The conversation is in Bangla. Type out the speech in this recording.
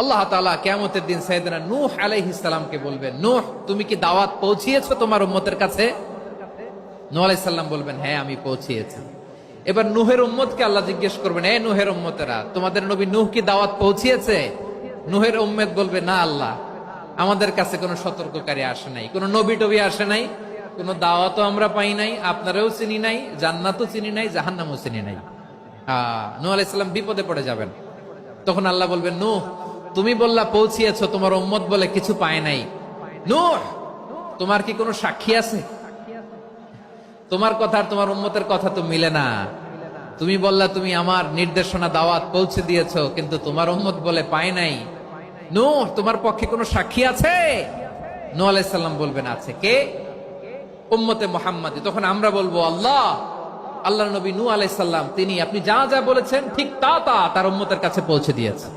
আল্লাহ তাআলা কিয়ামতের দিন সাইয়েদনা নূহ আলাইহিস সালামকে বলবেন, নূহ তুমি কি দাওয়াত পৌঁছিয়েছো তোমার উম্মতের কাছে? নূহ আলাইহিস সালাম বলবেন, হ্যাঁ আমি পৌঁছিয়েছি। এবার নূহের উম্মতকে আল্লাহ জিজ্ঞেস করবেন, এ নূহের উম্মতেরা, তোমাদের নবী নূহ কি দাওয়াত পৌঁছিয়েছে? নূহের উম্মত বলবে, না আল্লাহ, আমাদের কাছে কোনো সতর্ককারী আসে নাই, কোনো নবী টবি আসে নাই, কোনো দাওয়াতও আমরা পাই নাই, আপনারাও চিনি নাই, জান্নাতও চিনি নাই, জাহান্নামও চিনি নাই। নূহ আলাইহিস সালাম বিপদে পড়ে যাবেন। তখন আল্লাহ বলবেন, নূহ তুমি বললা পৌঁছিয়েছো, তোমার উম্মত বলে কিছু পায় নাই। নূহ তোমার কি কোনো সাক্ষী আছে? তোমার কথা আর তোমার উম্মতের কথা তো মিলে না। তুমি বললা তুমি আমার নির্দেশনা দাওয়াত পৌঁছে দিয়েছো, কিন্তু তোমার উম্মত বলে পায় নাই। নূহ তোমার পক্ষে কোনো সাক্ষী আছে? নূহ আলাইহিস সালাম বলবেন, আছে। কে? উম্মতে মুহাম্মাদী। তখন আমরা বলবো, আল্লাহ, আল্লাহর নবী নূহ আলাইহিস সালাম তিনি আপনি যা যা বলেছেন ঠিক তা তার উম্মতের কাছে পৌঁছে দিয়েছেন।